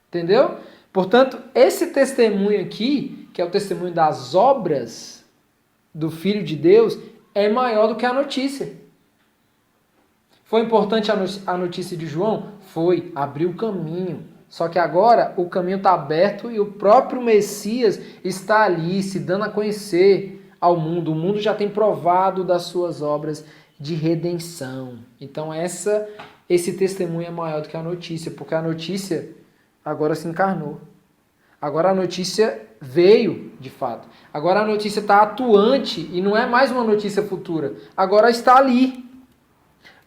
Entendeu? Portanto, esse testemunho aqui, que é o testemunho das obras do Filho de Deus, é maior do que a notícia. Foi importante a notícia de João? Foi, abriu o caminho. Só que agora o caminho está aberto e o próprio Messias está ali se dando a conhecer ao mundo. O mundo já tem provado das suas obras de redenção. Então esse testemunho é maior do que a notícia, porque a notícia agora se encarnou. Agora a notícia veio, de fato. Agora a notícia está atuante e não é mais uma notícia futura. Agora está ali.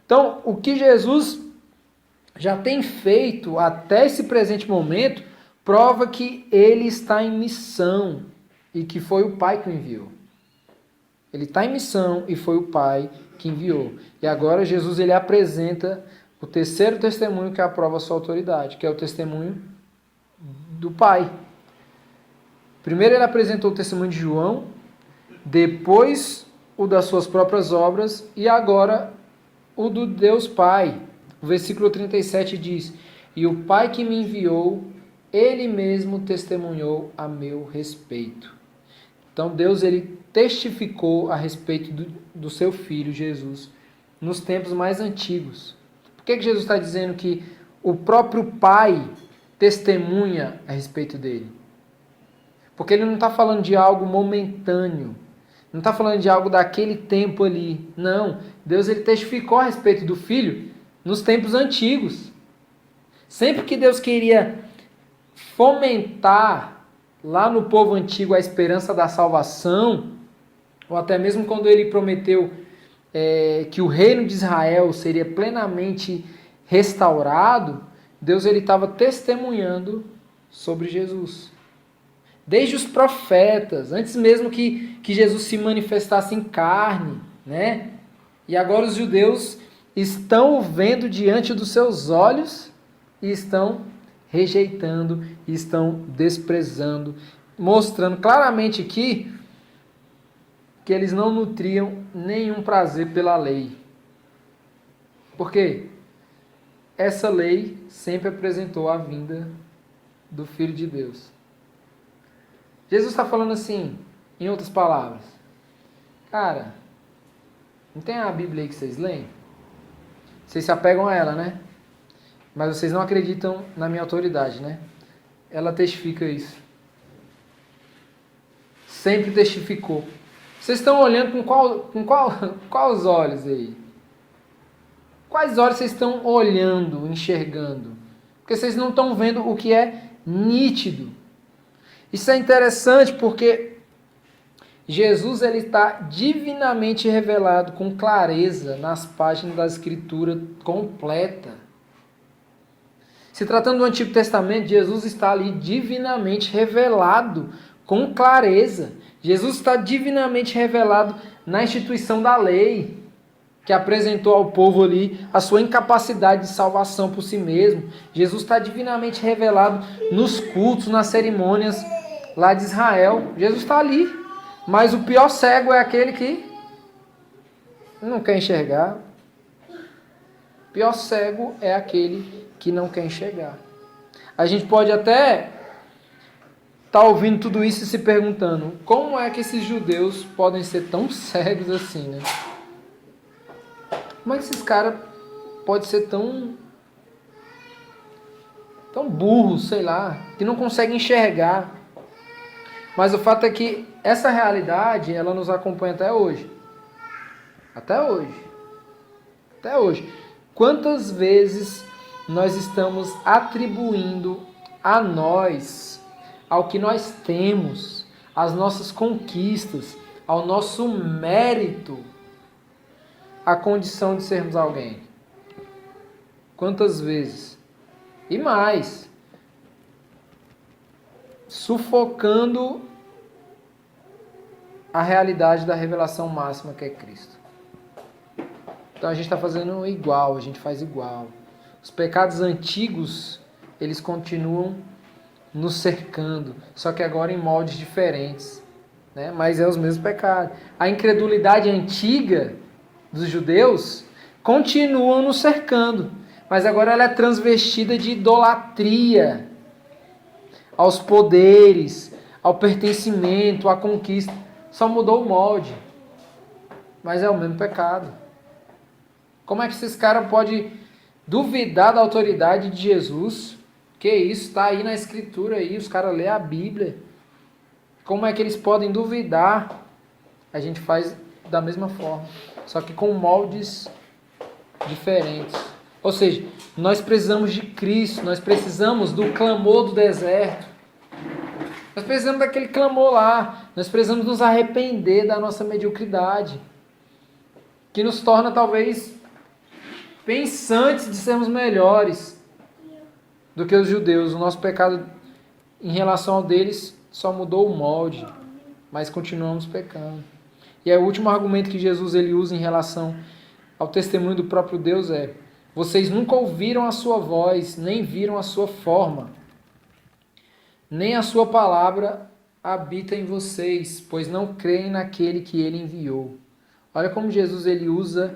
Então, o que Jesus já tem feito até esse presente momento prova que ele está em missão e que foi o Pai que o enviou. Ele está em missão e foi o Pai que enviou. E agora Jesus ele apresenta o terceiro testemunho que aprova a sua autoridade, que é o testemunho do Pai. Primeiro ele apresentou o testemunho de João, depois o das suas próprias obras e agora o do Deus Pai. O versículo 37 diz: E o Pai que me enviou, ele mesmo testemunhou a meu respeito. Então Deus ele testificou a respeito do seu Filho Jesus nos tempos mais antigos. Por que Jesus está dizendo que o próprio Pai testemunha a respeito dele? Porque ele não está falando de algo momentâneo. Não está falando de algo daquele tempo ali. Não. Deus ele testificou a respeito do Filho nos tempos antigos. Sempre que Deus queria fomentar lá no povo antigo a esperança da salvação, ou até mesmo quando ele prometeu que o reino de Israel seria plenamente restaurado, Deus ele estava testemunhando sobre Jesus. Desde os profetas, antes mesmo que Jesus se manifestasse em carne, né? E agora os judeus estão o vendo diante dos seus olhos e estão rejeitando, e estão desprezando, mostrando claramente aqui que eles não nutriam nenhum prazer pela lei. Por quê? Essa lei sempre apresentou a vinda do Filho de Deus. Jesus está falando assim, em outras palavras. Cara, não tem a Bíblia aí que vocês leem? Vocês se apegam a ela, né? Mas vocês não acreditam na minha autoridade, né? Ela testifica isso. Sempre testificou. Vocês estão olhando com quais olhos aí? Quais olhos vocês estão olhando, enxergando? Porque vocês não estão vendo o que é nítido. Isso é interessante porque Jesus ele está divinamente revelado com clareza nas páginas da Escritura completa. Se tratando do Antigo Testamento, Jesus está ali divinamente revelado com clareza. Jesus está divinamente revelado na instituição da lei, que apresentou ao povo ali a sua incapacidade de salvação por si mesmo. Jesus está divinamente revelado nos cultos, nas cerimônias lá de Israel. Jesus está ali. Mas o pior cego é aquele que não quer enxergar. O pior cego é aquele que não quer enxergar. A gente pode até estar ouvindo tudo isso e se perguntando, como é que esses judeus podem ser tão cegos assim, né? Como é que esses caras podem ser tão burros, sei lá, que não conseguem enxergar? Mas o fato é que essa realidade, ela nos acompanha até hoje. Até hoje. Até hoje. Quantas vezes nós estamos atribuindo a nós, ao que nós temos, às nossas conquistas, ao nosso mérito, a condição de sermos alguém? Quantas vezes? E mais, sufocando a realidade da revelação máxima que é Cristo. Então a gente está fazendo igual, a gente faz igual. Os pecados antigos, eles continuam nos cercando, só que agora em moldes diferentes, né? Mas é os mesmos pecados. A incredulidade antiga dos judeus continuam nos cercando, mas agora ela é transvestida de idolatria aos poderes, ao pertencimento, à conquista. Só mudou o molde, mas é o mesmo pecado. Como é que esses caras podem duvidar da autoridade de Jesus? Que isso, está aí na Escritura, aí, os caras lêem a Bíblia. Como é que eles podem duvidar? A gente faz da mesma forma, só que com moldes diferentes. Ou seja, nós precisamos de Cristo, nós precisamos do clamor do deserto. Nós precisamos daquele clamor lá. Nós precisamos nos arrepender da nossa mediocridade, que nos torna talvez pensantes de sermos melhores do que os judeus. O nosso pecado em relação ao deles só mudou o molde, mas continuamos pecando. E aí, o último argumento que Jesus ele usa em relação ao testemunho do próprio Deus é: vocês nunca ouviram a sua voz, nem viram a sua forma, nem a sua palavra habita em vocês, pois não creem naquele que ele enviou. Olha como Jesus ele usa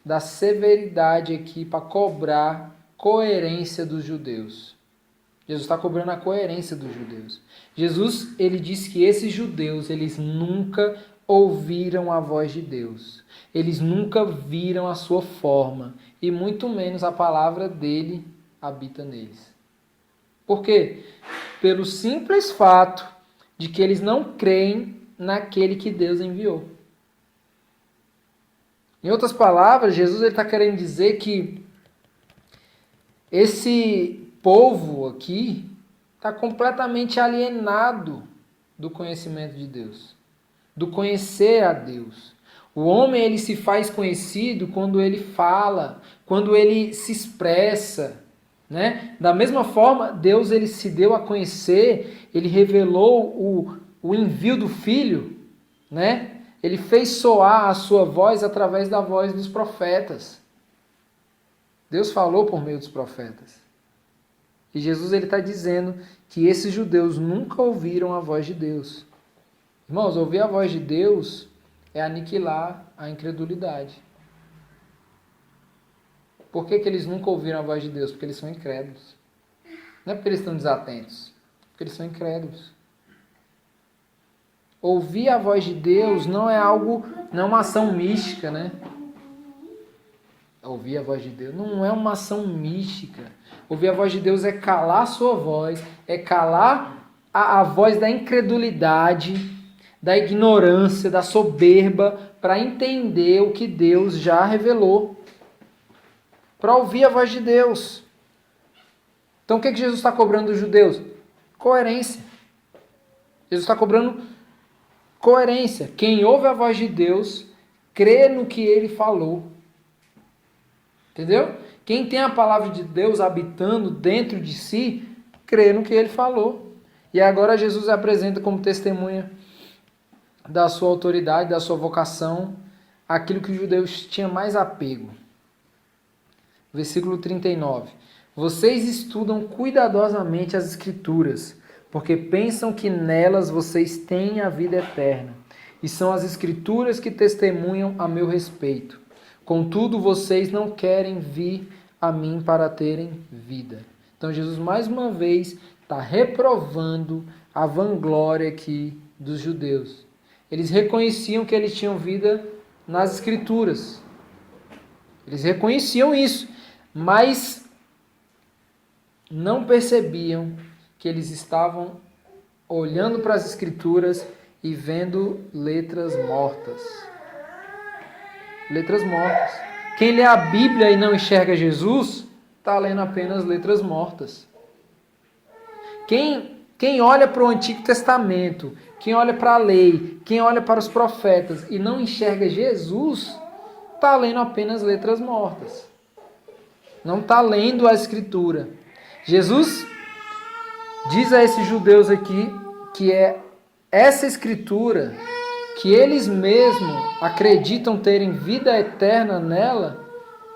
da severidade aqui para cobrar coerência dos judeus. Jesus está cobrando a coerência dos judeus. Jesus ele disse que esses judeus eles nunca ouviram a voz de Deus. Eles nunca viram a sua forma e muito menos a palavra dele habita neles. Por quê? Pelo simples fato de que eles não creem naquele que Deus enviou. Em outras palavras, Jesus está querendo dizer que esse povo aqui está completamente alienado do conhecimento de Deus, do conhecer a Deus. O homem ele se faz conhecido quando ele fala, quando ele se expressa, né? Da mesma forma, Deus ele se deu a conhecer, ele revelou o envio do Filho, né? Ele fez soar a sua voz através da voz dos profetas. Deus falou por meio dos profetas. E Jesus ele está dizendo que esses judeus nunca ouviram a voz de Deus. Irmãos, ouvir a voz de Deus é aniquilar a incredulidade. Por que eles nunca ouviram a voz de Deus? Porque eles são incrédulos. Não é porque eles estão desatentos, porque eles são incrédulos. Ouvir a voz de Deus não é uma ação mística, né? Ouvir a voz de Deus não é uma ação mística. Ouvir a voz de Deus é calar a sua voz, é calar a voz da incredulidade, da ignorância, da soberba, para entender o que Deus já revelou. Para ouvir a voz de Deus. Então o que Jesus está cobrando dos judeus? Coerência. Jesus está cobrando coerência. Quem ouve a voz de Deus, crê no que ele falou. Entendeu? Quem tem a palavra de Deus habitando dentro de si, crê no que ele falou. E agora Jesus apresenta como testemunha da sua autoridade, da sua vocação, aquilo que os judeus tinham mais apego. Versículo 39. Vocês estudam cuidadosamente as Escrituras, porque pensam que nelas vocês têm a vida eterna. E são as Escrituras que testemunham a meu respeito. Contudo, vocês não querem vir a mim para terem vida. Então, Jesus, mais uma vez, está reprovando a vanglória aqui dos judeus. Eles reconheciam que eles tinham vida nas Escrituras. Eles reconheciam isso, mas não percebiam que eles estavam olhando para as Escrituras e vendo letras mortas. Letras mortas. Quem lê a Bíblia e não enxerga Jesus, está lendo apenas letras mortas. Quem olha para o Antigo Testamento, quem olha para a lei, quem olha para os profetas e não enxerga Jesus, está lendo apenas letras mortas. Não está lendo a Escritura. Jesus diz a esses judeus aqui que é essa Escritura, que eles mesmos acreditam terem vida eterna nela,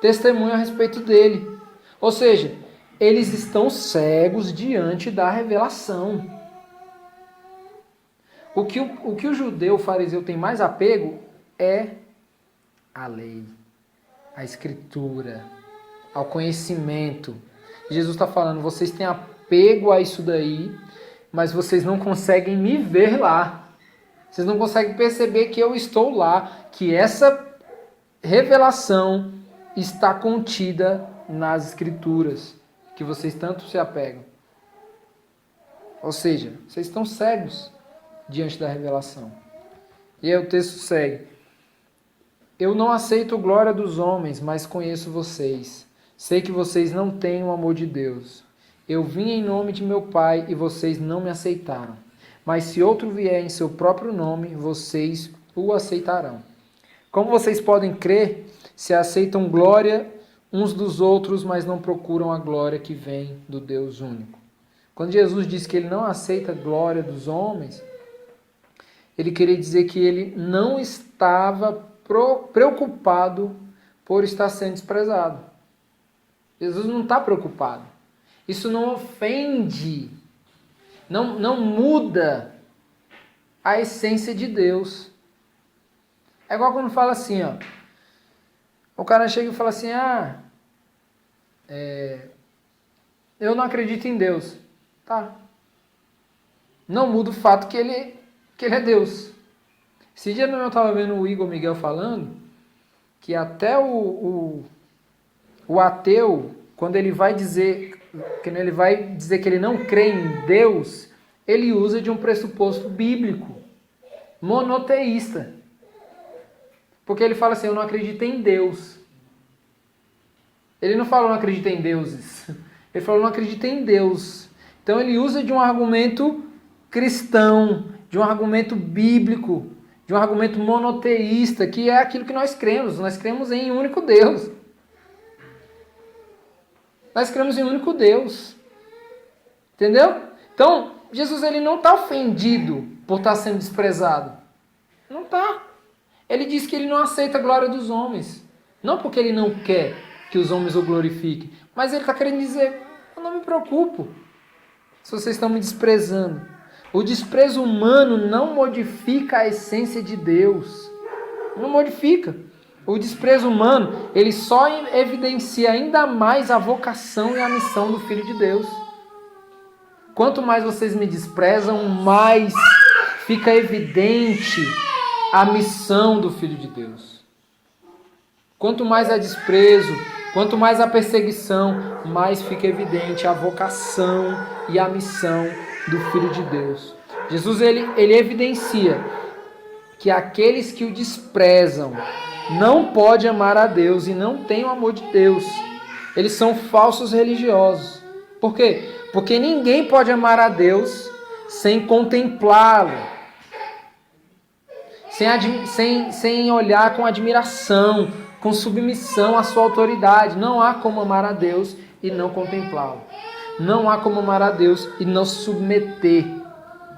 testemunha a respeito dele. Ou seja, eles estão cegos diante da revelação. O que o judeu, o fariseu tem mais apego é a lei, a Escritura, ao conhecimento. Jesus está falando, vocês têm apego a isso daí, mas vocês não conseguem me ver lá. Vocês não conseguem perceber que eu estou lá, que essa revelação está contida nas Escrituras, que vocês tanto se apegam. Ou seja, vocês estão cegos diante da revelação. E aí o texto segue. Eu não aceito glória dos homens, mas conheço vocês. Sei que vocês não têm o amor de Deus. Eu vim em nome de meu Pai e vocês não me aceitaram. Mas se outro vier em seu próprio nome, vocês o aceitarão. Como vocês podem crer, se aceitam glória uns dos outros, mas não procuram a glória que vem do Deus único. Quando Jesus disse que ele não aceita a glória dos homens, ele queria dizer que ele não estava preocupado por estar sendo desprezado. Jesus não está preocupado. Isso não ofende, não muda a essência de Deus. É igual quando fala assim, ó. O cara chega e fala assim, eu não acredito em Deus. Tá. Não muda o fato que ele é Deus. Esse dia eu estava vendo o Igor Miguel falando que até o ateu, quando ele vai dizer que ele não crê em Deus, ele usa de um pressuposto bíblico, monoteísta. Porque ele fala assim, eu não acredito em Deus. Ele não fala, eu não acredito em deuses. Ele fala, eu não acredito em Deus. Então ele usa de um argumento cristão, de um argumento bíblico, de um argumento monoteísta, que é aquilo que nós cremos. Nós cremos em um único Deus. Nós cremos em um único Deus. Entendeu? Então, Jesus ele não está ofendido por estar sendo desprezado. Não está. Ele diz que ele não aceita a glória dos homens. Não porque ele não quer que os homens o glorifiquem, mas ele está querendo dizer, eu não me preocupo se vocês estão me desprezando. O desprezo humano não modifica a essência de Deus. Não modifica. O desprezo humano, ele só evidencia ainda mais a vocação e a missão do Filho de Deus. Quanto mais vocês me desprezam, mais fica evidente a missão do Filho de Deus. Quanto mais há desprezo, quanto mais há perseguição, mais fica evidente a vocação e a missão do Filho de Deus. Jesus ele evidencia que aqueles que o desprezam não podem amar a Deus e não têm o amor de Deus. Eles são falsos religiosos. Por quê? Porque ninguém pode amar a Deus sem contemplá-lo, sem olhar com admiração, com submissão à sua autoridade. Não há como amar a Deus e não contemplá-lo. Não há como amar a Deus e não se submeter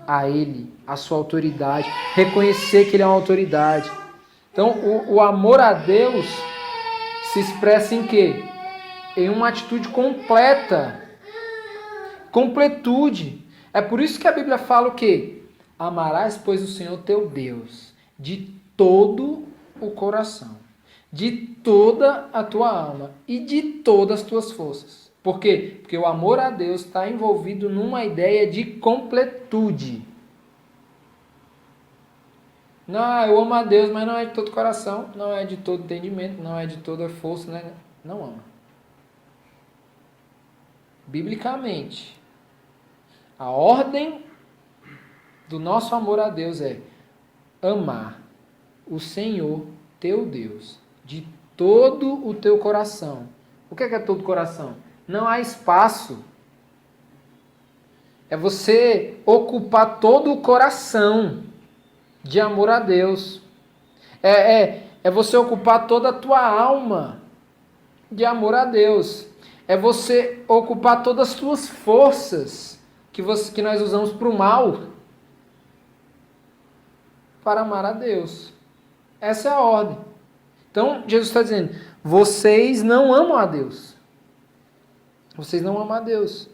a Ele, a sua autoridade, reconhecer que Ele é uma autoridade. Então, o amor a Deus se expressa em quê? Em uma atitude completa. Completude. É por isso que a Bíblia fala o quê? Amarás, pois, o Senhor teu Deus de todo o coração, de toda a tua alma e de todas as tuas forças. Por quê? Porque o amor a Deus está envolvido numa ideia de completude. Não, eu amo a Deus, mas não é de todo o coração, não é de todo entendimento, não é de toda a força, né? Não ama. Biblicamente, a ordem do nosso amor a Deus é amar o Senhor teu Deus de todo o teu coração. O que é todo o coração? Não há espaço. É você ocupar todo o coração de amor a Deus. É você ocupar toda a tua alma de amor a Deus. É você ocupar todas as tuas forças que nós usamos para o mal para amar a Deus. Essa é a ordem. Então, Jesus está dizendo, vocês não amam a Deus. Vocês não amam a Deus.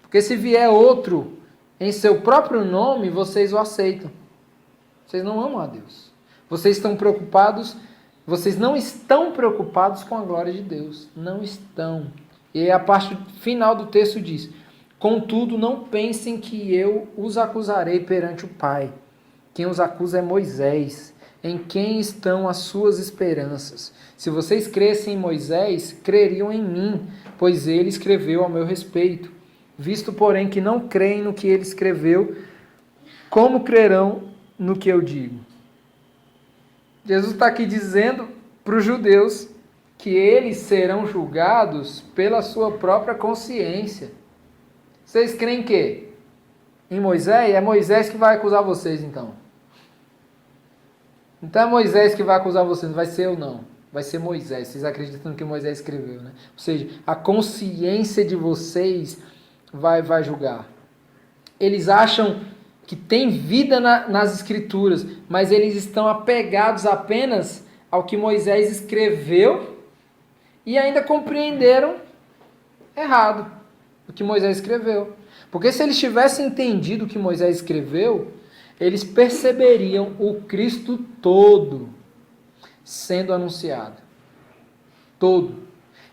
Porque se vier outro em seu próprio nome, vocês o aceitam. Vocês não amam a Deus. Vocês não estão preocupados com a glória de Deus. Não estão. E a parte final do texto diz, contudo, não pensem que eu os acusarei perante o Pai. Quem os acusa é Moisés, em quem estão as suas esperanças. Se vocês crescem em Moisés, creriam em mim, pois ele escreveu ao meu respeito. Visto, porém, que não creem no que ele escreveu, como crerão no que eu digo? Jesus está aqui dizendo para os judeus que eles serão julgados pela sua própria consciência. Vocês creem que em Moisés? É Moisés que vai acusar vocês, então. Então é Moisés que vai acusar vocês, não vai ser eu não. Vai ser Moisés. Vocês acreditam no que Moisés escreveu, né? Ou seja, a consciência de vocês vai julgar. Eles acham que tem vida nas escrituras, mas eles estão apegados apenas ao que Moisés escreveu e ainda compreenderam errado o que Moisés escreveu. Porque se eles tivessem entendido o que Moisés escreveu, eles perceberiam o Cristo todo sendo anunciado. Todo.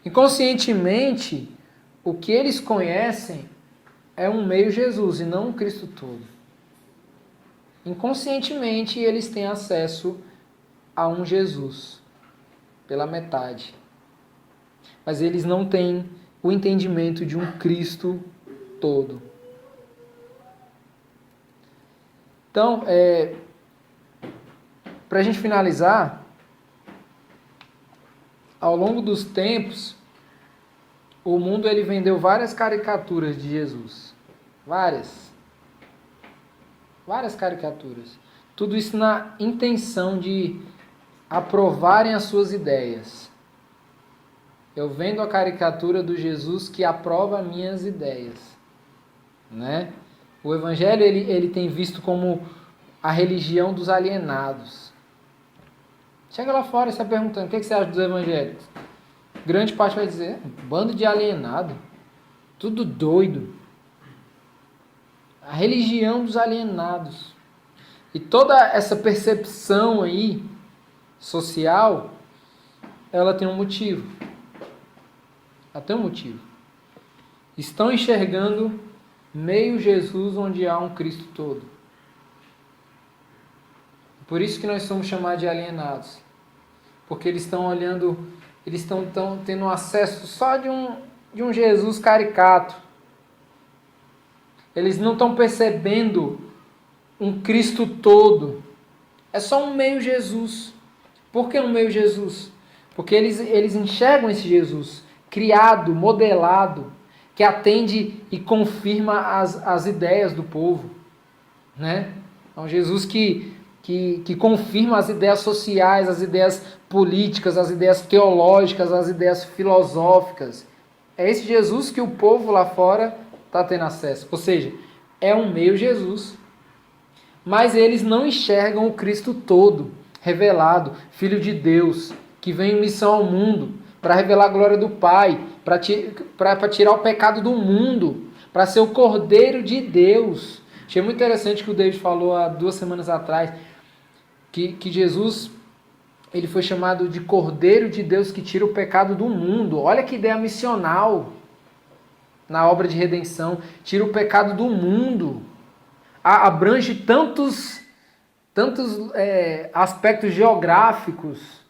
Inconscientemente, o que eles conhecem é um meio Jesus e não um Cristo todo. Inconscientemente, eles têm acesso a um Jesus pela metade. Mas eles não têm o entendimento de um Cristo todo. Então, para a gente finalizar, ao longo dos tempos, o mundo ele vendeu várias caricaturas de Jesus. Várias caricaturas. Tudo isso na intenção de aprovarem as suas ideias. Eu vendo a caricatura do Jesus que aprova minhas ideias, né? O Evangelho ele tem visto como a religião dos alienados. Chega lá fora e está perguntando, o que você acha dos evangélicos? Grande parte vai dizer, bando de alienado, tudo doido. A religião dos alienados. E toda essa percepção aí, social, ela tem um motivo. Ela tem um motivo. Estão enxergando meio Jesus onde há um Cristo todo. Por isso que nós somos chamados de alienados. Porque eles estão olhando, eles estão tendo acesso só de um Jesus caricato. Eles não estão percebendo um Cristo todo. É só um meio Jesus. Por que um meio Jesus? Porque eles enxergam esse Jesus criado, modelado, que atende e confirma as ideias do povo, né? É um Jesus que confirma as ideias sociais, as ideias políticas, as ideias teológicas, as ideias filosóficas. É esse Jesus que o povo lá fora está tendo acesso. Ou seja, é um meio Jesus. Mas eles não enxergam o Cristo todo, revelado, Filho de Deus, que vem em missão ao mundo, para revelar a glória do Pai, para tirar o pecado do mundo, para ser o Cordeiro de Deus. Achei muito interessante que o David falou há 2 semanas atrás, que Jesus ele foi chamado de Cordeiro de Deus que tira o pecado do mundo. Olha que ideia missional na obra de redenção. Tira o pecado do mundo. Abrange tantos aspectos geográficos.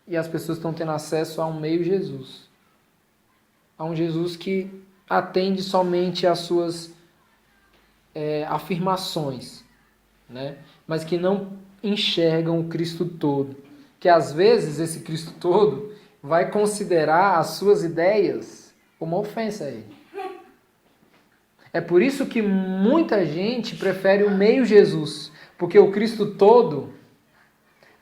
E as pessoas estão tendo acesso a um meio Jesus. A um Jesus que atende somente às suas afirmações, né? Mas que não enxergam o Cristo todo. Que às vezes esse Cristo todo vai considerar as suas ideias uma ofensa a ele. É por isso que muita gente prefere o meio Jesus, porque o Cristo todo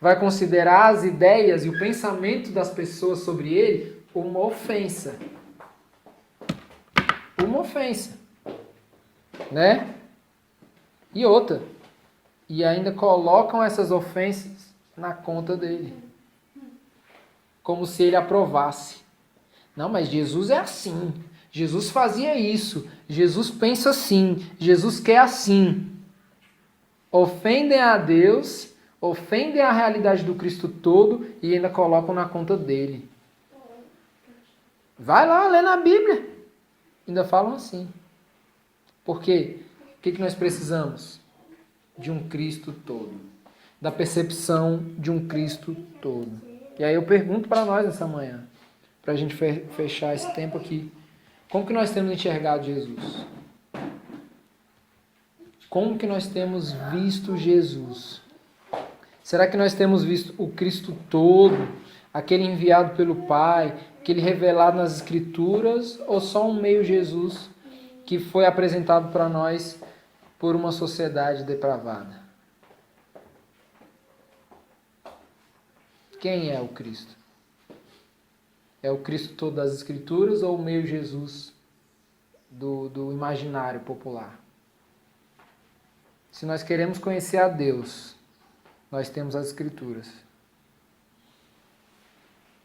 vai considerar as ideias e o pensamento das pessoas sobre ele uma ofensa. Uma ofensa, né? E outra, e ainda colocam essas ofensas na conta dele, como se ele aprovasse. Não, mas Jesus é assim. Jesus fazia isso. Jesus pensa assim. Jesus quer assim. Ofendem a Deus, ofendem a realidade do Cristo todo e ainda colocam na conta dele. Vai lá, lê na Bíblia. Ainda falam assim. Por quê? O que nós precisamos? De um Cristo todo. Da percepção de um Cristo todo. E aí eu pergunto para nós nessa manhã, para a gente fechar esse tempo aqui. Como que nós temos enxergado Jesus? Como que nós temos visto Jesus? Será que nós temos visto o Cristo todo, aquele enviado pelo Pai, aquele revelado nas Escrituras, ou só um meio Jesus que foi apresentado para nós por uma sociedade depravada? Quem é o Cristo? É o Cristo todo das Escrituras ou o meio Jesus do imaginário popular? Se nós queremos conhecer a Deus, nós temos as Escrituras.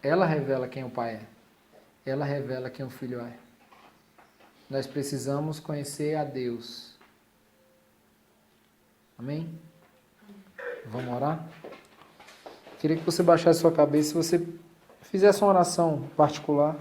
Ela revela quem o Pai é. Ela revela quem o Filho é. Nós precisamos conhecer a Deus. Amém? Vamos orar? Queria que você baixasse sua cabeça e você fizesse uma oração particular.